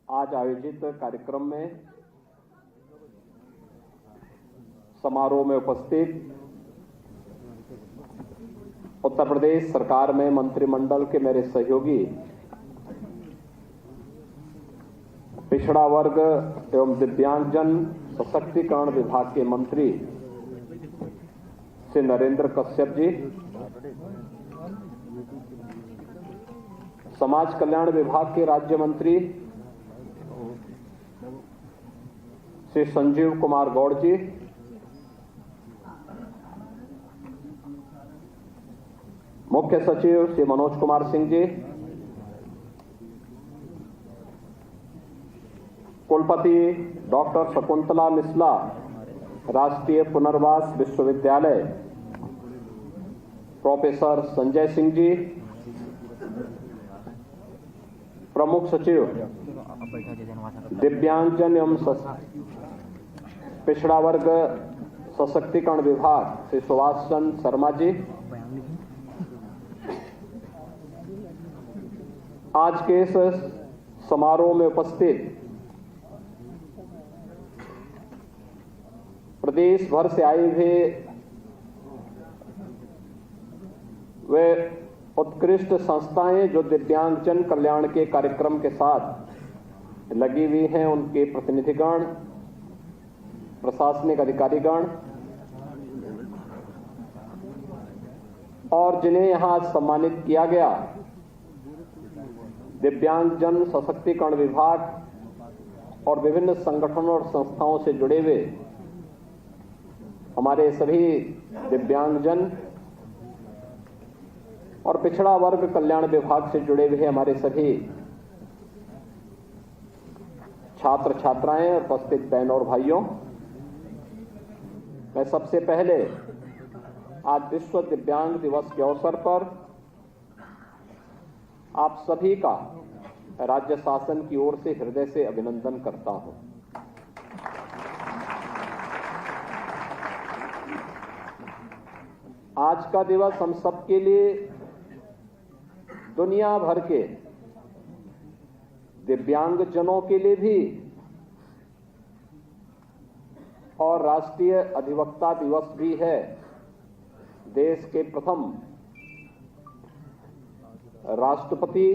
आज आयोजित कार्यक्रम में समारोह में उपस्थित उत्तर प्रदेश सरकार में मंत्रिमंडल के मेरे सहयोगी पिछड़ा वर्ग एवं दिव्यांगजन सशक्तिकरण विभाग के मंत्री श्री नरेंद्र कश्यप जी, समाज कल्याण विभाग के राज्य मंत्री श्री संजीव कुमार गौड़ जी, मुख्य सचिव श्री मनोज कुमार सिंह जी, कुलपति डॉक्टर शकुंतला मिश्ला, राष्ट्रीय पुनर्वास विश्वविद्यालय प्रोफेसर संजय सिंह जी, प्रमुख सचिव दिव्यांगजन एवं पिछड़ा वर्ग सशक्तिकरण विभाग श्री सुभाष चंद्र शर्मा जी, आज के इस समारोह में उपस्थित प्रदेश भर से आए हुए वे उत्कृष्ट संस्थाएं जो दिव्यांगजन कल्याण के कार्यक्रम के साथ लगी हुई हैं, उनके प्रतिनिधिगण, प्रशासनिक अधिकारीगण और जिन्हें यहां सम्मानित किया गया, दिव्यांगजन सशक्तिकरण विभाग और विभिन्न संगठनों और संस्थाओं से जुड़े हुए हमारे सभी दिव्यांगजन और पिछड़ा वर्ग कल्याण विभाग से जुड़े हुए हमारे सभी छात्र छात्राएं और उपस्थित बहनों और भाइयों, मैं सबसे पहले आज विश्व दिव्यांग दिवस के अवसर पर आप सभी का राज्य शासन की ओर से हृदय से अभिनंदन करता हूं। आज का दिवस हम सबके लिए दुनिया भर के दिव्यांगजनों के लिए भी और राष्ट्रीय अधिवक्ता दिवस भी है। देश के प्रथम राष्ट्रपति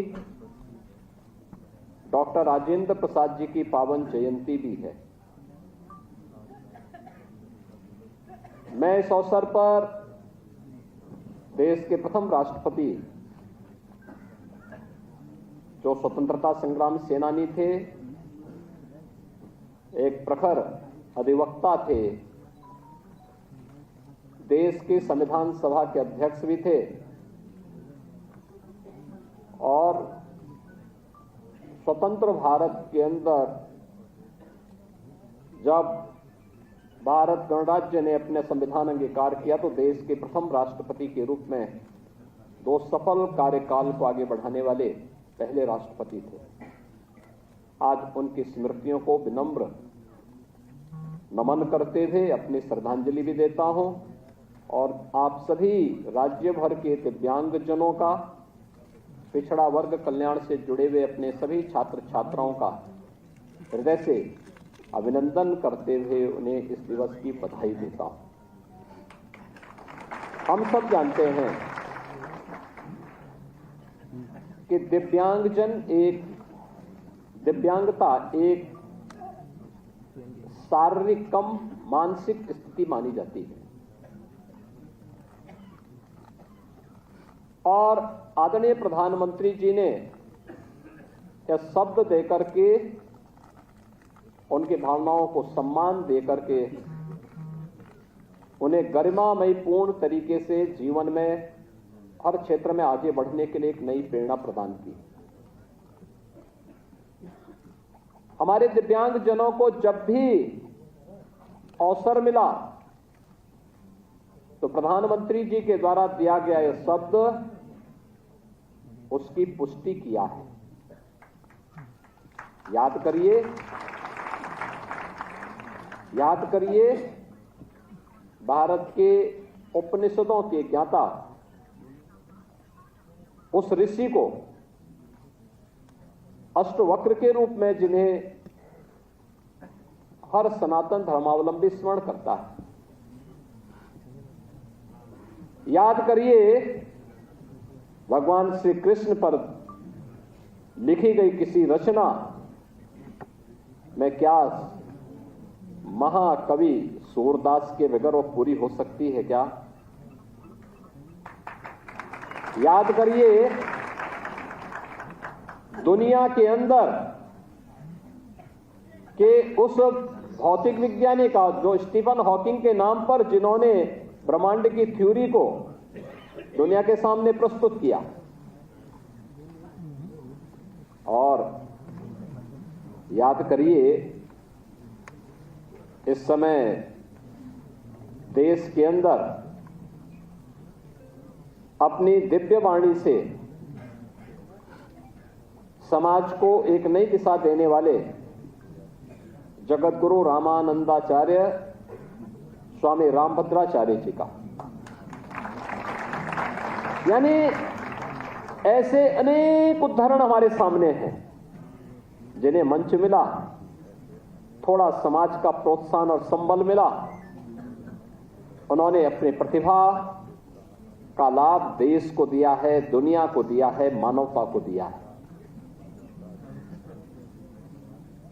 डॉक्टर राजेंद्र प्रसाद जी की पावन जयंती भी है। मैं इस अवसर पर देश के प्रथम राष्ट्रपति जो स्वतंत्रता संग्राम सेनानी थे, एक प्रखर अधिवक्ता थे, देश के संविधान सभा के अध्यक्ष भी थे और स्वतंत्र भारत के अंदर जब भारत गणराज्य ने अपने संविधान अंगीकार किया तो देश के प्रथम राष्ट्रपति के रूप में दो सफल कार्यकाल को आगे बढ़ाने वाले पहले राष्ट्रपति थे। आज उनकी स्मृतियों को विनम्र नमन करते हुए अपनी श्रद्धांजलि भी देता हूं और आप सभी राज्य भर के दिव्यांगजनों का, पिछड़ा वर्ग कल्याण से जुड़े हुए अपने सभी छात्र छात्राओं का हृदय से अभिनंदन करते हुए उन्हें इस दिवस की बधाई देता हूं। हम सब जानते हैं कि दिव्यांगता एक शारीरिक कम मानसिक स्थिति मानी जाती है और आदरणीय प्रधानमंत्री जी ने यह शब्द देकर के, उनकी भावनाओं को सम्मान देकर के उन्हें गरिमामयी पूर्ण तरीके से जीवन में हर क्षेत्र में आगे बढ़ने के लिए एक नई प्रेरणा प्रदान की। हमारे दिव्यांगजनों को जब भी अवसर मिला तो प्रधानमंत्री जी के द्वारा दिया गया यह शब्द उसकी पुष्टि किया है। याद करिए भारत के उपनिषदों के ज्ञाता उस ऋषि को अष्टवक्र के रूप में जिन्हें हर सनातन धर्मावलंबी स्मरण करता है। याद करिए भगवान श्री कृष्ण पर लिखी गई किसी रचना में क्या महाकवि सूरदास के बगैर वो पूरी हो सकती है क्या? याद करिए दुनिया के अंदर के उस भौतिक विज्ञानी का जो स्टीफन हॉकिंग के नाम पर जिन्होंने ब्रह्मांड की थ्योरी को दुनिया के सामने प्रस्तुत किया, और याद करिए इस समय देश के अंदर अपनी दिव्य वाणी से समाज को एक नई दिशा देने वाले जगतगुरु रामानंदाचार्य स्वामी रामभद्राचार्य जी का, यानी ऐसे अनेक उदाहरण हमारे सामने हैं जिन्हें मंच मिला, थोड़ा समाज का प्रोत्साहन और संबल मिला, उन्होंने अपनी प्रतिभा का लाभ देश को दिया है, दुनिया को दिया है, मानवता को दिया है।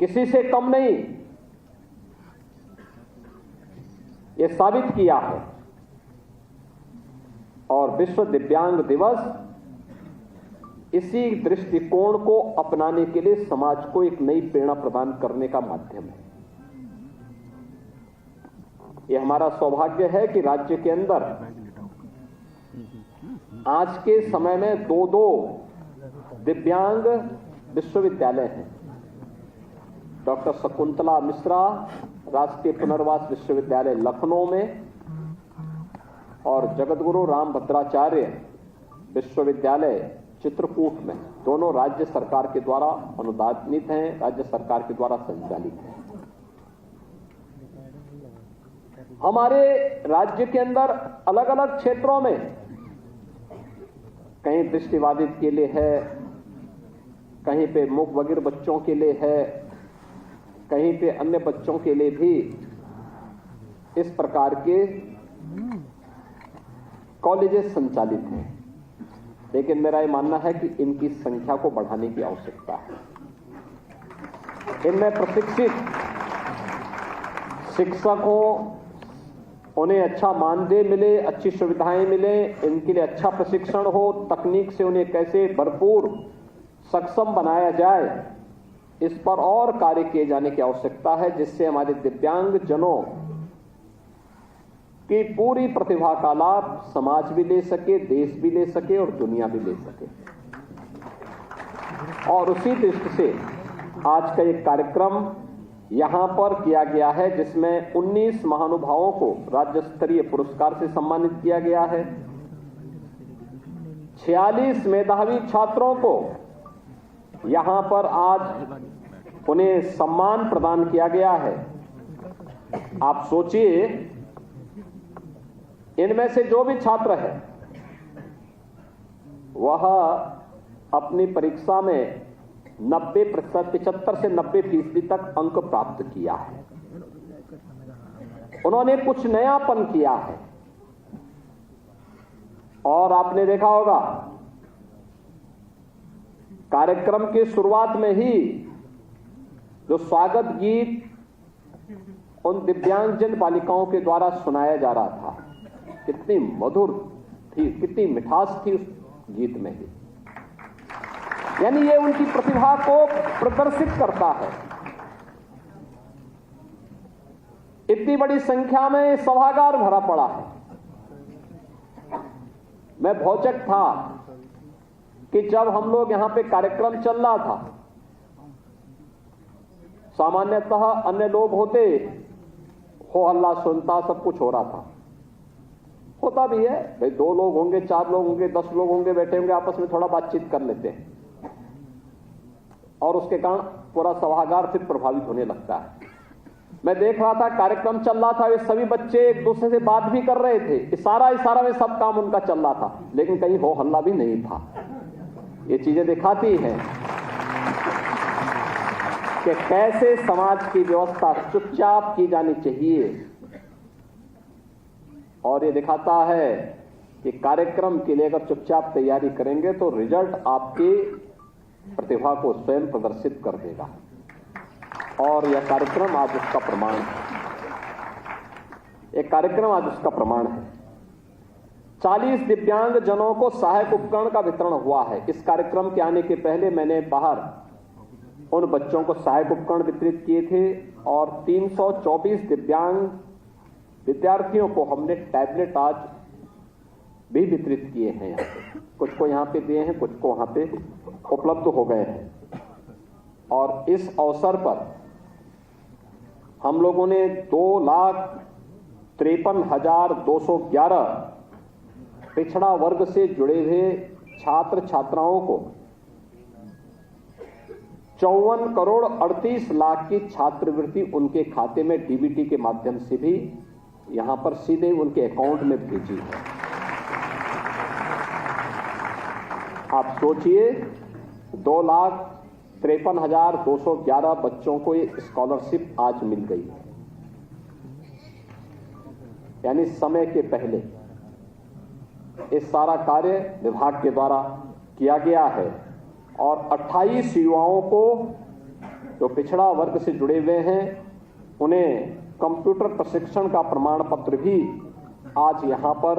किसी से कम नहीं ये साबित किया है। और विश्व दिव्यांग दिवस इसी दृष्टिकोण को अपनाने के लिए समाज को एक नई प्रेरणा प्रदान करने का माध्यम है। ये हमारा सौभाग्य है कि राज्य के अंदर आज के समय में दो दिव्यांग विश्वविद्यालय हैं। डॉक्टर शकुंतला मिश्रा राष्ट्रीय पुनर्वास विश्वविद्यालय लखनऊ में और जगतगुरु रामभद्राचार्य विश्वविद्यालय चित्रकूट में, दोनों राज्य सरकार के द्वारा अनुदानित हैं, राज्य सरकार के द्वारा संचालित हैं। हमारे राज्य के अंदर अलग अलग क्षेत्रों में कहीं दृष्टिबाधित के लिए है, कहीं पे मूक बधिर बच्चों के लिए है, कहीं पे अन्य बच्चों के लिए भी इस प्रकार के कॉलेजेस संचालित हैं। लेकिन मेरा यह मानना है कि इनकी संख्या को बढ़ाने की आवश्यकता है। इनमें प्रशिक्षित शिक्षक हो, उन्हें अच्छा मानदेय मिले, अच्छी सुविधाएं मिले, इनके लिए अच्छा प्रशिक्षण हो, तकनीक से उन्हें कैसे भरपूर सक्षम बनाया जाए, इस पर और कार्य किए जाने की आवश्यकता है, जिससे हमारे दिव्यांग जनों की पूरी प्रतिभा का लाभ समाज भी ले सके, देश भी ले सके और दुनिया भी ले सके। और उसी दृष्टि से आज का एक कार्यक्रम यहां पर किया गया है, जिसमें 19 महानुभावों को राज्य स्तरीय पुरस्कार से सम्मानित किया गया है। 46 मेधावी छात्रों को यहां पर आज उन्हें सम्मान प्रदान किया गया है। आप सोचिए, इनमें से जो भी छात्र है वह अपनी परीक्षा में 90% 75 से 90% तक अंक प्राप्त किया है। उन्होंने कुछ नयापन किया है। और आपने देखा होगा कार्यक्रम की शुरुआत में ही जो स्वागत गीत उन दिव्यांगजन बालिकाओं के द्वारा सुनाया जा रहा था, कितनी मधुर थी, कितनी मिठास थी उस गीत में ही। यानी ये उनकी प्रतिभा को प्रदर्शित करता है। इतनी बड़ी संख्या में सभागार भरा पड़ा है। मैं भौचक था कि जब हम लोग यहां पे कार्यक्रम चल रहा था, सामान्यतः अन्य लोग होते, हो हल्ला सुनता, सब कुछ हो रहा था, होता भी है भाई, 2 लोग होंगे, 4 लोग होंगे, 10 लोग होंगे, बैठे होंगे, आपस में थोड़ा बातचीत कर लेते हैं और उसके कारण पूरा सभागार फिर प्रभावित होने लगता है। मैं देख रहा था कार्यक्रम चल रहा था, वे सभी बच्चे एक दूसरे से बात भी कर रहे थे, इशारा में सब काम उनका चल रहा था, लेकिन कहीं हो हल्ला भी नहीं था। ये चीजें दिखाती हैं कि कैसे समाज की व्यवस्था चुपचाप की जानी चाहिए, और ये दिखाता है कि कार्यक्रम के लिए अगर चुपचाप तैयारी करेंगे तो रिजल्ट आपकी प्रतिभा को स्वयं प्रदर्शित कर देगा, और यह कार्यक्रम आज उसका प्रमाण है। एक कार्यक्रम आज उसका प्रमाण है। 40 दिव्यांग जनों को सहायक उपकरण का वितरण हुआ है। इस कार्यक्रम के आने के पहले मैंने बाहर उन बच्चों को सहायक उपकरण वितरित किए थे, और 324 दिव्यांग विद्यार्थियों को हमने टैबलेट आज भी वितरित किए हैं। यहाँ पे कुछ को यहाँ पे दिए हैं, कुछ को वहां पे उपलब्ध हो गए हैं। और इस अवसर पर हम लोगों ने 2,53,211 पिछड़ा वर्ग से जुड़े हुए छात्र छात्राओं को 54 करोड़ 38 लाख की छात्रवृत्ति उनके खाते में डीबीटी के माध्यम से भी यहां पर सीधे उनके अकाउंट में भेजी है। आप सोचिए, 2,53,211 बच्चों को ये स्कॉलरशिप आज मिल गई है, यानी समय के पहले। इस सारा कार्य विभाग के द्वारा किया गया है, और 28 युवाओं को जो पिछड़ा वर्ग से जुड़े हुए हैं उन्हें कंप्यूटर प्रशिक्षण का प्रमाण पत्र भी आज यहां पर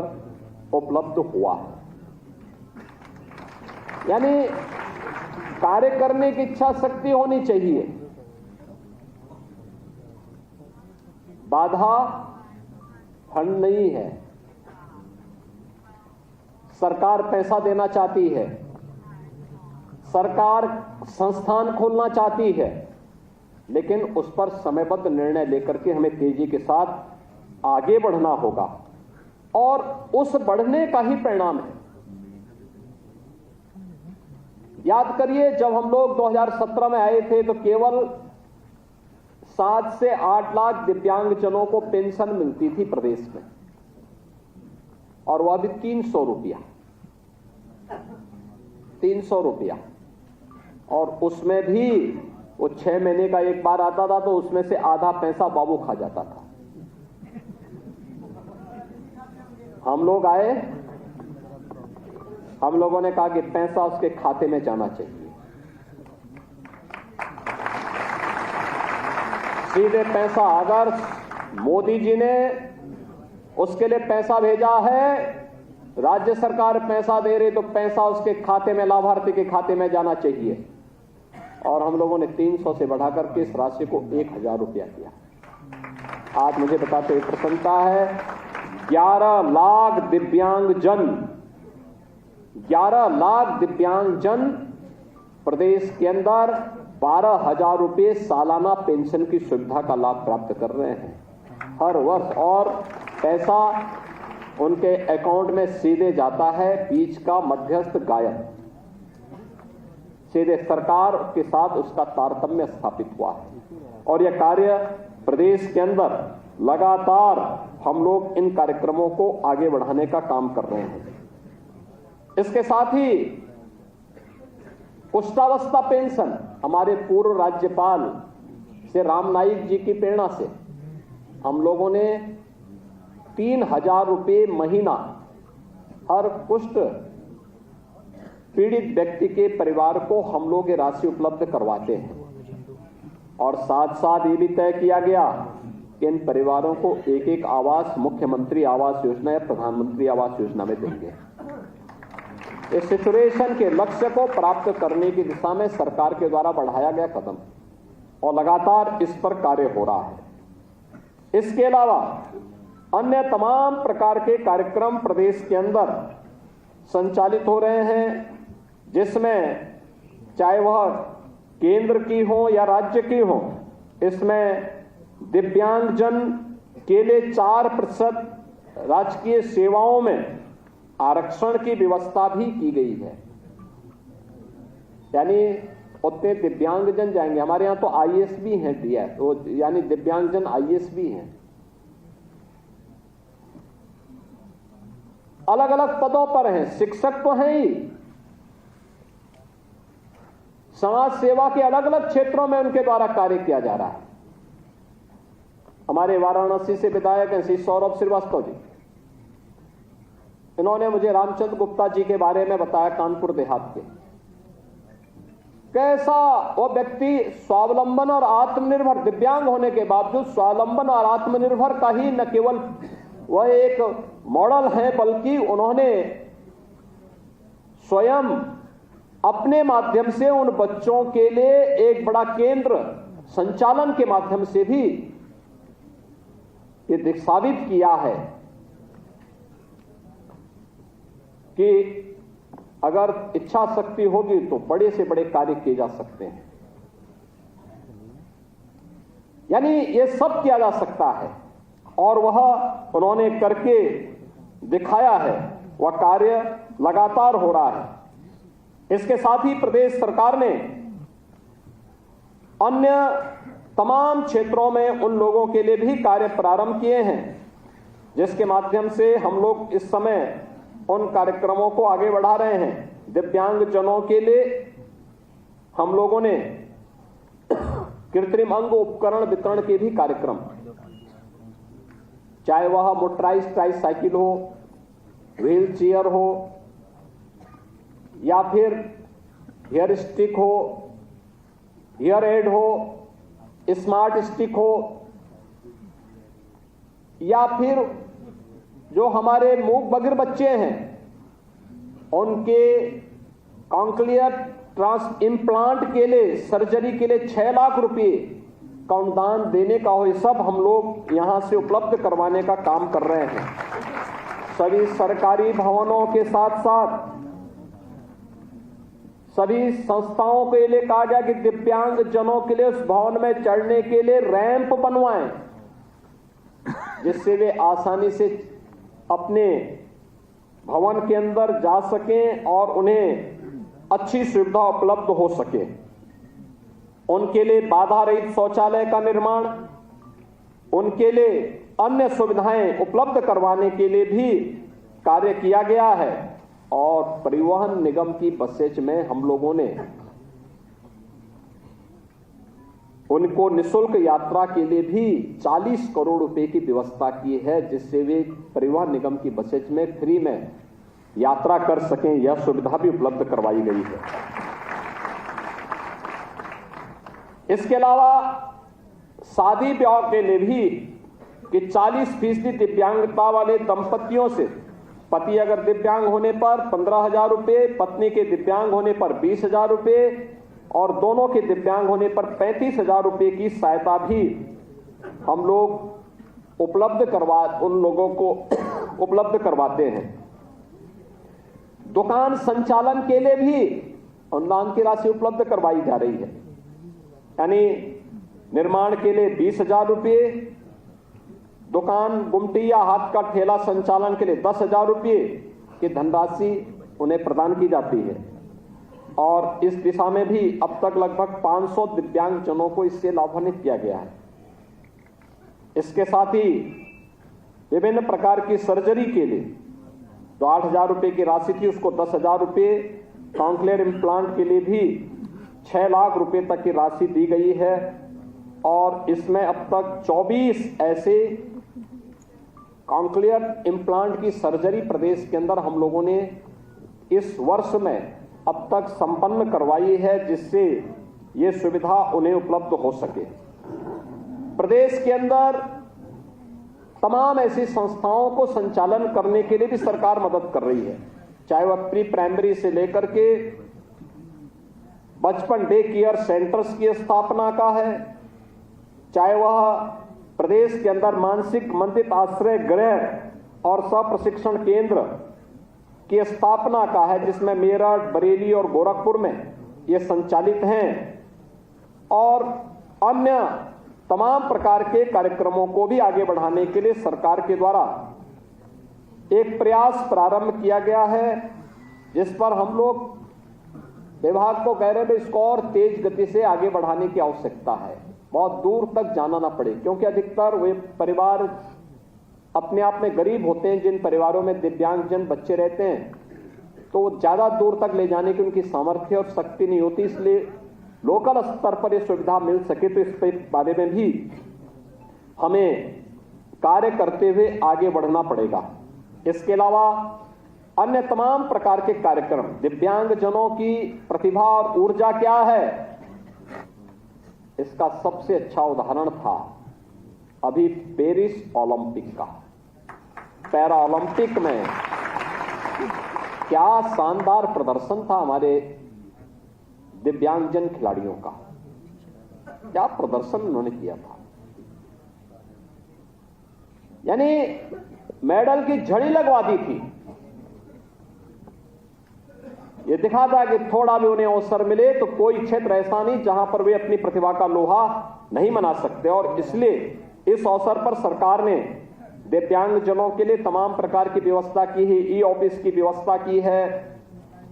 उपलब्ध हुआ है। यानी कार्य करने की इच्छा शक्ति होनी चाहिए। बाधा फंड नहीं है। सरकार पैसा देना चाहती है, सरकार संस्थान खोलना चाहती है, लेकिन उस पर समयबद्ध निर्णय लेकर के हमें तेजी के साथ आगे बढ़ना होगा, और उस बढ़ने का ही परिणाम है। याद करिए, जब हम लोग 2017 में आए थे तो केवल 7 से 8 लाख दिव्यांगजनों को पेंशन मिलती थी प्रदेश में, और वह भी 300 रुपया, 300 रुपया। और उसमें भी वो 6 महीने का एक बार आता था, तो उसमें से आधा पैसा बाबू खा जाता था। हम लोग आए, हम लोगों ने कहा कि पैसा उसके खाते में जाना चाहिए, सीधे पैसा। अगर मोदी जी ने उसके लिए पैसा भेजा है, राज्य सरकार पैसा दे रही, तो पैसा उसके खाते में, लाभार्थी के खाते में जाना चाहिए। और हम लोगों ने 300 से बढ़ाकर के इस राशि को 1,000 रुपया किया। आज मुझे बताते हुए प्रसन्नता है, 11 लाख दिव्यांगजन प्रदेश के अंदर 12,000 रुपये सालाना पेंशन की सुविधा का लाभ प्राप्त कर रहे हैं हर वर्ष, और पैसा उनके अकाउंट में सीधे जाता है, बीच का मध्यस्थ गायब, सीधे सरकार के साथ उसका तारतम्य स्थापित हुआ है। और यह कार्य प्रदेश के अंदर लगातार हम लोग इन कार्यक्रमों को आगे बढ़ाने का काम कर रहे हैं। इसके साथ ही कुष्ठावस्था पेंशन, हमारे पूर्व राज्यपाल श्री राम नाईक जी की प्रेरणा से हम लोगों ने 3,000 रुपये महीना हर कुष्ठ पीड़ित व्यक्ति के परिवार को हम लोग ये राशि उपलब्ध करवाते हैं। और साथ साथ ये भी तय किया गया कि इन परिवारों को एक एक आवास मुख्यमंत्री आवास योजना या प्रधानमंत्री आवास योजना में देंगे। इस सिचुएशन के लक्ष्य को प्राप्त करने की दिशा में सरकार के द्वारा बढ़ाया गया कदम, और लगातार इस पर कार्य हो रहा है। इसके अलावा अन्य तमाम प्रकार के कार्यक्रम प्रदेश के अंदर संचालित हो रहे हैं, जिसमें चाहे वह केंद्र की हो या राज्य की हो। इसमें दिव्यांगजन के लिए 4% राजकीय सेवाओं में आरक्षण की व्यवस्था भी की गई है, यानी उतने दिव्यांगजन जाएंगे। हमारे यहां तो आईएएस भी हैं, तो यानी दिव्यांगजन आईएएस भी हैं। अलग अलग पदों पर हैं, शिक्षक तो हैं ही, समाज सेवा के अलग अलग क्षेत्रों में उनके द्वारा कार्य किया जा रहा है। हमारे वाराणसी से विधायक हैं श्री सौरभ श्रीवास्तव जी, इन्होंने मुझे रामचंद्र गुप्ता जी के बारे में बताया, कानपुर देहात के। कैसा वो व्यक्ति स्वावलंबन और आत्मनिर्भर, दिव्यांग होने के बावजूद स्वावलंबन और आत्मनिर्भर का ही न केवल वह एक मॉडल है, बल्कि उन्होंने स्वयं अपने माध्यम से उन बच्चों के लिए एक बड़ा केंद्र संचालन के माध्यम से भी ये साबित किया है कि अगर इच्छा शक्ति होगी तो बड़े से बड़े कार्य किए जा सकते हैं। यानी ये सब किया जा सकता है और वह उन्होंने करके दिखाया है, वह कार्य लगातार हो रहा है। इसके साथ ही प्रदेश सरकार ने अन्य तमाम क्षेत्रों में उन लोगों के लिए भी कार्य प्रारंभ किए हैं, जिसके माध्यम से हम लोग इस समय उन कार्यक्रमों को आगे बढ़ा रहे हैं। दिव्यांगजनों के लिए हम लोगों ने कृत्रिम अंग उपकरण वितरण के भी कार्यक्रम, चाहे वह मोटराइज्ड ट्राइसाइकिल हो, व्हील चेयर हो, या फिर हेयर स्टिक हो, हेयर एड हो, स्मार्ट स्टिक हो, या फिर जो हमारे मूक बधिर बच्चे हैं उनके कॉन्क्लियर ट्रांस इम्प्लांट के लिए, सर्जरी के लिए 6 लाख रुपए का अनुदान देने का हो, ये सब हम लोग यहां से उपलब्ध करवाने का काम कर रहे हैं। सभी सरकारी भवनों के साथ साथ सभी संस्थाओं के लिए कहा गया कि दिव्यांग जनों के लिए उस भवन में चढ़ने के लिए रैंप बनवाएं, जिससे वे आसानी से अपने भवन के अंदर जा सकें और उन्हें अच्छी सुविधा उपलब्ध हो सके। उनके लिए बाधा रहित शौचालय का निर्माण, उनके लिए अन्य सुविधाएं उपलब्ध करवाने के लिए भी कार्य किया गया है। और परिवहन निगम की बसेज में हम लोगों ने उनको निःशुल्क यात्रा के लिए भी 40 करोड़ रुपए की व्यवस्था की है, जिससे वे परिवहन निगम की बसेज में फ्री में यात्रा कर सकें। यह सुविधा भी उपलब्ध करवाई गई है। इसके अलावा शादी ब्याह के लिए भी कि 40% दिव्यांगता वाले दंपतियों से, पति अगर दिव्यांग होने पर 15,000 रुपए, पत्नी के दिव्यांग होने पर 20,000 रुपए और दोनों के दिव्यांग होने पर 35,000 रुपए की सहायता भी हम लोग उन लोगों को उपलब्ध करवाते हैं। दुकान संचालन के लिए भी अनुदान की राशि उपलब्ध करवाई जा रही है। यानी निर्माण के लिए 20,000 रुपए, दुकान, गुमटी या हाथ का ठेला संचालन के लिए 10,000 रुपए की धनराशि उन्हें प्रदान की जाती है। और इस दिशा में भी अब तक लगभग 500 दिव्यांगजनों को इससे लाभान्वित किया गया है। इसके साथ ही विभिन्न प्रकार की सर्जरी के लिए जो 8,000 रुपए की राशि थी, उसको 10,000 रुपए, कॉन्क्लियर इम्प्लांट के लिए भी 6 लाख रुपए तक की राशि दी गई है। और इसमें अब तक 24 ऐसे कॉन्क्लियर इम्प्लांट की सर्जरी प्रदेश के अंदर हम लोगों ने इस वर्ष में अब तक संपन्न करवाई है, जिससे ये सुविधा उन्हें उपलब्ध हो सके। प्रदेश के अंदर तमाम ऐसी संस्थाओं को संचालन करने के लिए भी सरकार मदद कर रही है, चाहे वह प्री प्राइमरी से लेकर के बचपन डे केयर सेंटर्स की स्थापना का है, चाहे वह प्रदेश के अंदर मानसिक मंदिर आश्रय गृह और प्रशिक्षण केंद्र की स्थापना का है, जिसमें मेरठ, बरेली और गोरखपुर में ये संचालित हैं। और अन्य तमाम प्रकार के कार्यक्रमों को भी आगे बढ़ाने के लिए सरकार के द्वारा एक प्रयास प्रारंभ किया गया है, जिस पर हम लोग विभाग को कह रहे हैं इसको और तेज गति से आगे बढ़ाने की आवश्यकता है, बहुत दूर तक जाना ना पड़े, क्योंकि अधिकतर वे परिवार अपने आप में गरीब होते हैं। जिन परिवारों में दिव्यांगजन बच्चे रहते हैं तो ज्यादा दूर तक ले जाने की उनकी सामर्थ्य और शक्ति नहीं होती, इसलिए लोकल स्तर पर यह सुविधा मिल सके, तो इस बारे में भी हमें कार्य करते हुए आगे बढ़ना पड़ेगा। इसके अलावा अन्य तमाम प्रकार के कार्यक्रम, दिव्यांगजनों की प्रतिभा और ऊर्जा क्या है, इसका सबसे अच्छा उदाहरण था अभी पेरिस ओलंपिक का। पैरा ओलंपिक में क्या शानदार प्रदर्शन था हमारे दिव्यांगजन खिलाड़ियों का, क्या प्रदर्शन उन्होंने किया था। यानी मेडल की झड़ी लगवा दी थी। यह दिखा था कि थोड़ा भी उन्हें अवसर मिले तो कोई क्षेत्र ऐसा नहीं जहां पर वे अपनी प्रतिभा का लोहा नहीं मना सकते। और इसलिए इस अवसर पर सरकार ने दिव्यांगजनों के लिए तमाम प्रकार की व्यवस्था की है। ई ऑफिस की व्यवस्था की है,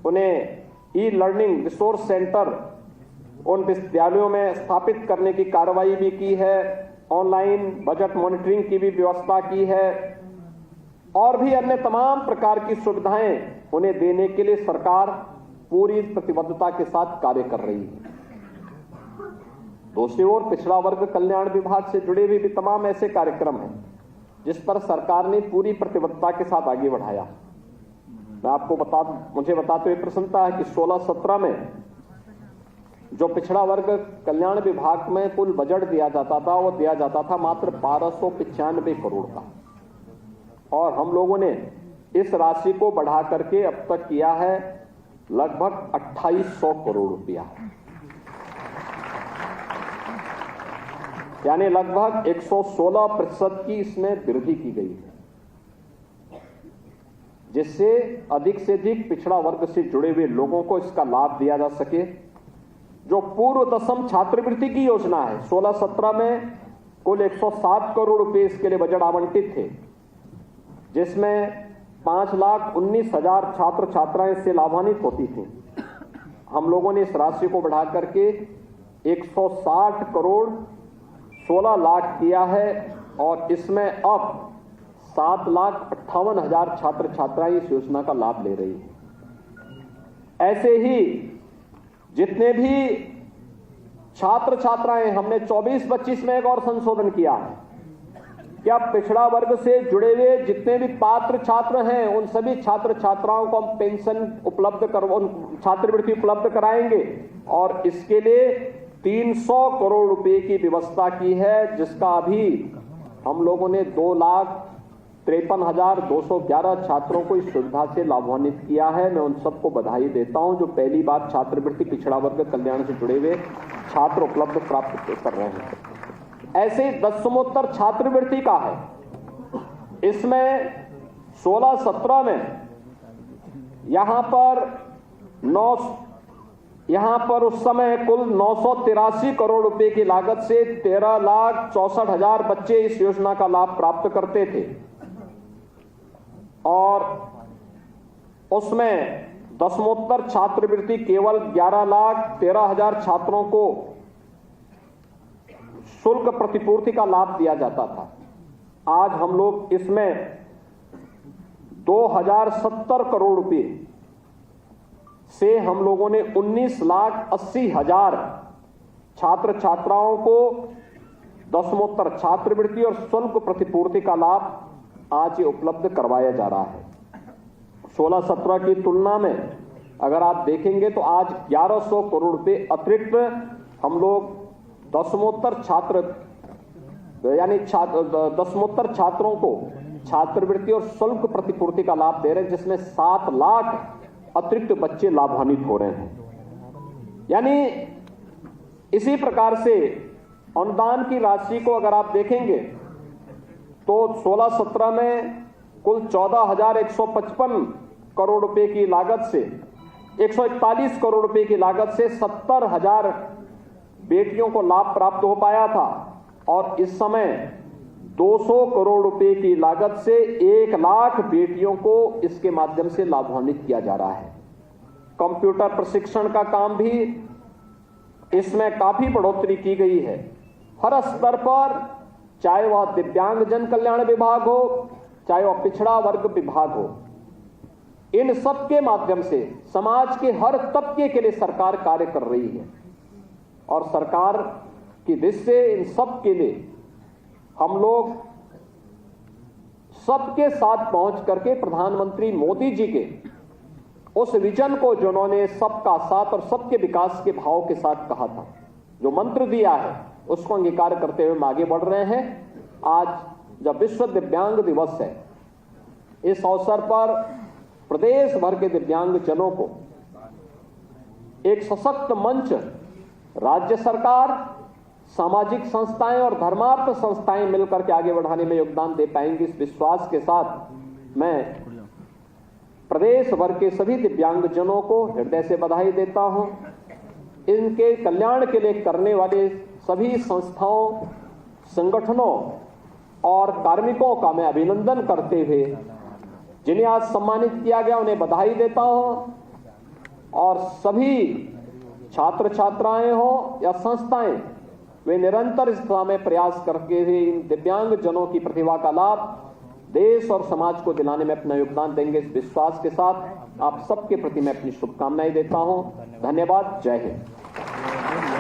उन्हें ई लर्निंग रिसोर्स सेंटर उन विद्यालयों में स्थापित करने की कार्रवाई भी की है, ऑनलाइन बजट मॉनिटरिंग की भी व्यवस्था की है और भी अन्य तमाम प्रकार की सुविधाएं उन्हें देने के लिए सरकार पूरी प्रतिबद्धता के साथ कार्य कर रही है। दूसरी ओर पिछड़ा वर्ग कल्याण विभाग से जुड़े हुए भी तमाम ऐसे कार्यक्रम हैं जिस पर सरकार ने पूरी प्रतिबद्धता के साथ आगे बढ़ाया। मैं आपको मुझे बताते हुए प्रसन्नता है कि 16-17 में जो पिछड़ा वर्ग कल्याण विभाग में कुल बजट दिया जाता था वो दिया जाता था मात्र 1295 करोड़ का, और हम लोगों ने इस राशि को बढ़ा करके अब तक किया है लगभग 2800 करोड़ रुपया, यानी लगभग 116% की इसमें वृद्धि की गई है, जिससे अधिक से अधिक पिछड़ा वर्ग से जुड़े हुए लोगों को इसका लाभ दिया जा सके। जो पूर्व दशम छात्रवृत्ति की योजना है, 16-17 में कुल 107 करोड़ रुपए इसके लिए बजट आवंटित थे, जिसमें 5,19,000 छात्र छात्राएं इससे लाभान्वित होती थी। हम लोगों ने इस राशि को बढ़ा करके 160 करोड़ 16 लाख किया है और इसमें अब 7,58,000 छात्र छात्राएं इस योजना का लाभ ले रही हैं। ऐसे ही जितने भी छात्र छात्राएं, हमने 24-25 में एक और संशोधन किया है कि अब पिछड़ा वर्ग से जुड़े हुए जितने भी पात्र छात्र हैं उन सभी छात्र छात्राओं को हम पेंशन छात्रवृत्ति उपलब्ध कराएंगे और इसके लिए 300 करोड़ रुपए की व्यवस्था की है, जिसका अभी हम लोगों ने 2,53,211 छात्रों को इस सुविधा से लाभान्वित किया है। मैं उन सबको बधाई देता हूं जो पहली बार छात्रवृत्ति पिछड़ा वर्ग कल्याण से जुड़े हुए छात्र उपलब्ध प्राप्त कर रहे हैं। ऐसे ही दसमोत्तर छात्रवृत्ति का है, इसमें 16-17 में यहां पर उस समय कुल 983 करोड़ रुपए की लागत से 13,64,000 बच्चे इस योजना का लाभ प्राप्त करते थे और उसमें दसमोत्तर छात्रवृत्ति केवल 11,13,000 छात्रों को शुल्क प्रतिपूर्ति का लाभ दिया जाता था। आज हम लोग इसमें 2,070 करोड़ रुपए से हम लोगों ने 19,80,000 छात्र छात्राओं को दसमोत्तर छात्रवृत्ति और शुल्क प्रतिपूर्ति का लाभ आज ये उपलब्ध करवाया जा रहा है। 16-17 की तुलना में अगर आप देखेंगे तो आज 1,100 करोड़ रुपए अतिरिक्त हम लोग दसमोत्तर दसमोत्तर छात्रों को छात्रवृत्ति और शुल्क प्रतिपूर्ति का लाभ दे रहे हैं, जिसमें 7 लाख अतिरिक्त बच्चे लाभान्वित हो रहे हैं। यानी इसी प्रकार से अनुदान की राशि को अगर आप देखेंगे तो 16-17 में कुल 14,155 करोड़ रुपए की लागत से 141 करोड़ रुपए की लागत से 70,000 बेटियों को लाभ प्राप्त हो पाया था और इस समय 200 करोड़ रुपए की लागत से 1 लाख बेटियों को इसके माध्यम से लाभान्वित किया जा रहा है। कंप्यूटर प्रशिक्षण का काम भी इसमें काफी बढ़ोतरी की गई है। हर स्तर पर, चाहे वह दिव्यांगजन कल्याण विभाग हो, चाहे वह पिछड़ा वर्ग विभाग हो, इन सब के माध्यम से समाज के हर तबके के लिए सरकार कार्य कर रही है। और सरकार की दृष्टि से इन सब के लिए हम लोग सबके साथ पहुंच करके प्रधानमंत्री मोदी जी के उस विजन को जिन्होंने सबका साथ और सबके विकास के भाव के साथ कहा था, जो मंत्र दिया है, उसको अंगीकार करते हुए हम आगे बढ़ रहे हैं। आज जब विश्व दिव्यांग दिवस है, इस अवसर पर प्रदेश भर के दिव्यांग जनों को एक सशक्त मंच राज्य सरकार, सामाजिक संस्थाएं और धर्मार्थ संस्थाएं मिलकर के आगे बढ़ाने में योगदान दे पाएंगी। इस विश्वास के साथ मैं प्रदेश भर के सभी दिव्यांगजनों को हृदय से बधाई देता हूं। इनके कल्याण के लिए करने वाले सभी संस्थाओं, संगठनों और कार्मिकों का मैं अभिनंदन करते हुए जिन्हें आज सम्मानित किया गया उन्हें बधाई देता हूं। और सभी छात्र छात्राएं हो या संस्थाएं, वे निरंतर इस दिशा में प्रयास करके हुए इन दिव्यांग जनों की प्रतिभा का लाभ देश और समाज को दिलाने में अपना योगदान देंगे। इस विश्वास के साथ आप सबके प्रति मैं अपनी शुभकामनाएं देता हूं। धन्यवाद। जय हिंद।